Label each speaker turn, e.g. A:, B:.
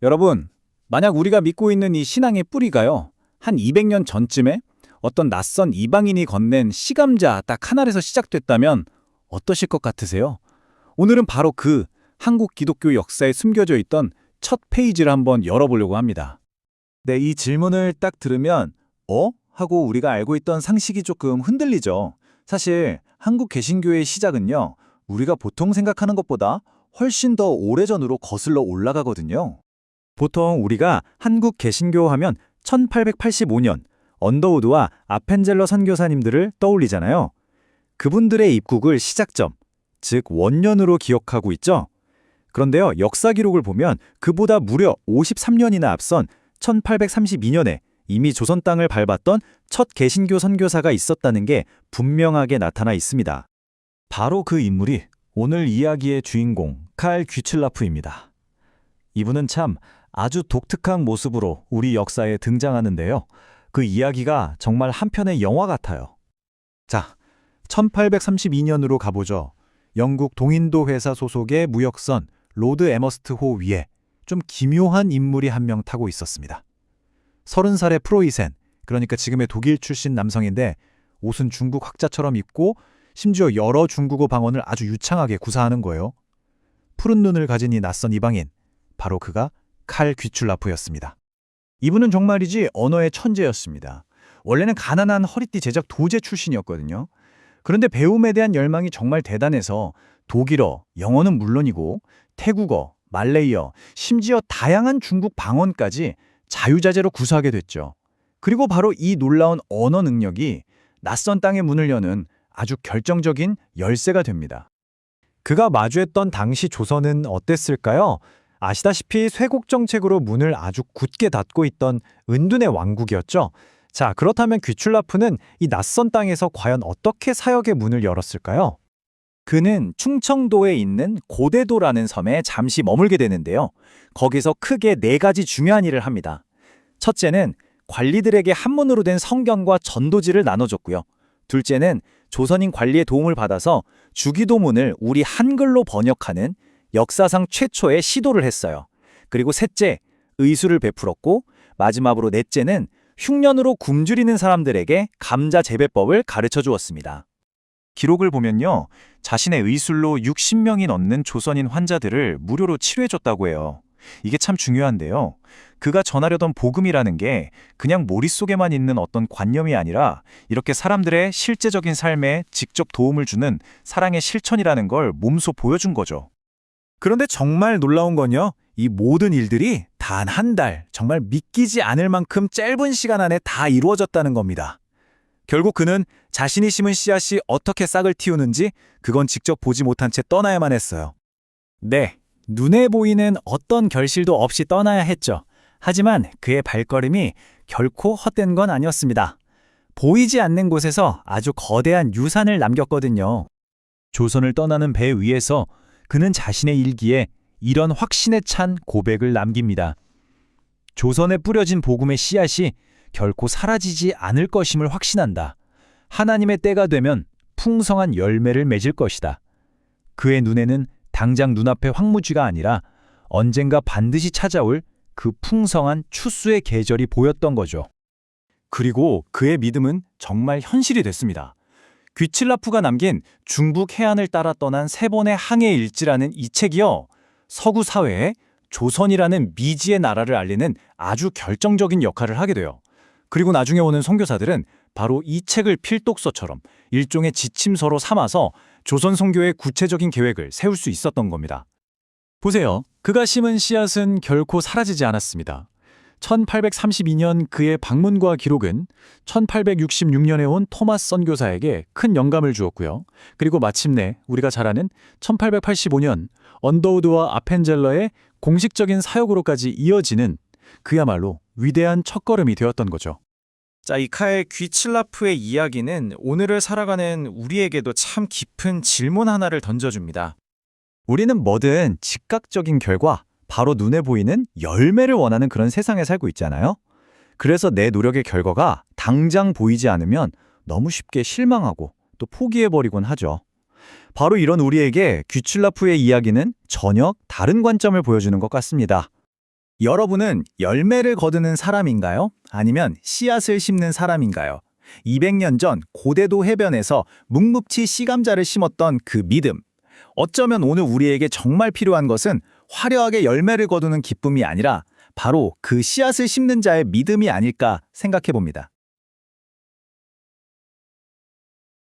A: 여러분, 만약 우리가 믿고 있는 이 신앙의 뿌리가요, 한 200년 전쯤에 어떤 낯선 이방인이 건넨 시감자 딱 하나에서 시작됐다면 어떠실 것 같으세요? 오늘은 바로 그 한국 기독교 역사에 숨겨져 있던 첫 페이지를 한번 열어보려고 합니다.
B: 네, 이 질문을 딱 들으면 하고 우리가 알고 있던 상식이 조금 흔들리죠. 사실 한국 개신교의 시작은요, 우리가 보통 생각하는 것보다 훨씬 더 오래전으로 거슬러 올라가거든요. 보통 우리가 한국 개신교 하면 1885년 언더우드와 아펜젤러 선교사님들을 떠올리잖아요. 그분들의 입국을 시작점, 즉 원년으로 기억하고 있죠. 그런데요, 역사 기록을 보면 그보다 무려 53년이나 앞선 1832년에 이미 조선 땅을 밟았던 첫 개신교 선교사가 있었다는 게 분명하게 나타나 있습니다. 바로 그 인물이 오늘 이야기의 주인공 칼 귀틀라프입니다. 이분은 참 아주 독특한 모습으로 우리 역사에 등장하는데요. 그 이야기가 정말 한편의 영화 같아요. 자, 1832년으로 가보죠. 영국 동인도 회사 소속의 무역선 로드 에머스트 호 위에 좀 기묘한 인물이 한 명 타고 있었습니다. 30살의 프로이센, 그러니까 지금의 독일 출신 남성인데 옷은 중국 학자처럼 입고 심지어 여러 중국어 방언을 아주 유창하게 구사하는 거예요. 푸른 눈을 가진 이 낯선 이방인, 바로 그가 칼 귀출라프였습니다. 이분은 정말이지 언어의 천재였습니다. 원래는 가난한 허리띠 제작 도제 출신이었거든요. 그런데 배움에 대한 열망이 정말 대단해서 독일어, 영어는 물론이고 태국어, 말레이어, 심지어 다양한 중국 방언까지 자유자재로 구사하게 됐죠. 그리고 바로 이 놀라운 언어 능력이 낯선 땅의 문을 여는 아주 결정적인 열쇠가 됩니다. 그가 마주했던 당시 조선은 어땠을까요? 아시다시피 쇄국 정책으로 문을 아주 굳게 닫고 있던 은둔의 왕국이었죠. 자, 그렇다면 귀출라프는 이 낯선 땅에서 과연 어떻게 사역의 문을 열었을까요? 그는 충청도에 있는 고대도라는 섬에 잠시 머물게 되는데요. 거기서 크게 4가지 중요한 일을 합니다. 첫째는 관리들에게 한문으로 된 성경과 전도지를 나눠줬고요. 둘째는 조선인 관리의 도움을 받아서 주기도문을 우리 한글로 번역하는 역사상 최초의 시도를 했어요. 그리고 셋째, 의술을 베풀었고 마지막으로 넷째는 흉년으로 굶주리는 사람들에게 감자 재배법을 가르쳐 주었습니다. 기록을 보면요, 자신의 의술로 60명이 넘는 조선인 환자들을 무료로 치료해줬다고 해요. 이게 참 중요한데요. 그가 전하려던 복음이라는 게 그냥 머릿속에만 있는 어떤 관념이 아니라 이렇게 사람들의 실제적인 삶에 직접 도움을 주는 사랑의 실천이라는 걸 몸소 보여준 거죠. 그런데 정말 놀라운 건요, 이 모든 일들이 단 한 달, 정말 믿기지 않을 만큼 짧은 시간 안에 다 이루어졌다는 겁니다. 결국 그는 자신이 심은 씨앗이 어떻게 싹을 틔우는지 그건 직접 보지 못한 채 떠나야만 했어요. 네, 눈에 보이는 어떤 결실도 없이 떠나야 했죠. 하지만 그의 발걸음이 결코 헛된 건 아니었습니다. 보이지 않는 곳에서 아주 거대한 유산을 남겼거든요. 조선을 떠나는 배 위에서 그는 자신의 일기에 이런 확신에 찬 고백을 남깁니다. 조선에 뿌려진 복음의 씨앗이 결코 사라지지 않을 것임을 확신한다. 하나님의 때가 되면 풍성한 열매를 맺을 것이다. 그의 눈에는 당장 눈앞의 황무지가 아니라 언젠가 반드시 찾아올 그 풍성한 추수의 계절이 보였던 거죠. 그리고 그의 믿음은 정말 현실이 됐습니다. 귀칠라프가 남긴 중북 해안을 따라 떠난 3번의 항해 일지라는 이 책이요, 서구 사회에 조선이라는 미지의 나라를 알리는 아주 결정적인 역할을 하게 돼요. 그리고 나중에 오는 선교사들은 바로 이 책을 필독서처럼 일종의 지침서로 삼아서 조선 선교의 구체적인 계획을 세울 수 있었던 겁니다. 보세요. 그가 심은 씨앗은 결코 사라지지 않았습니다. 1832년 그의 방문과 기록은 1866년에 온 토마스 선교사에게 큰 영감을 주었고요. 그리고 마침내 우리가 잘 아는 1885년 언더우드와 아펜젤러의 공식적인 사역으로까지 이어지는 그야말로 위대한 첫걸음이 되었던 거죠. 자, 이 칼 귀칠라프의 이야기는 오늘을 살아가는 우리에게도 참 깊은 질문 하나를 던져줍니다. 우리는 뭐든 즉각적인 결과, 바로 눈에 보이는 열매를 원하는 그런 세상에 살고 있잖아요. 그래서 내 노력의 결과가 당장 보이지 않으면 너무 쉽게 실망하고 또 포기해버리곤 하죠. 바로 이런 우리에게 귀칠라프의 이야기는 전혀 다른 관점을 보여주는 것 같습니다. 여러분은 열매를 거두는 사람인가요? 아니면 씨앗을 심는 사람인가요? 200년 전 고대도 해변에서 묵묵히 씨감자를 심었던 그 믿음. 어쩌면 오늘 우리에게 정말 필요한 것은 화려하게 열매를 거두는 기쁨이 아니라 바로 그 씨앗을 심는 자의 믿음이 아닐까 생각해 봅니다.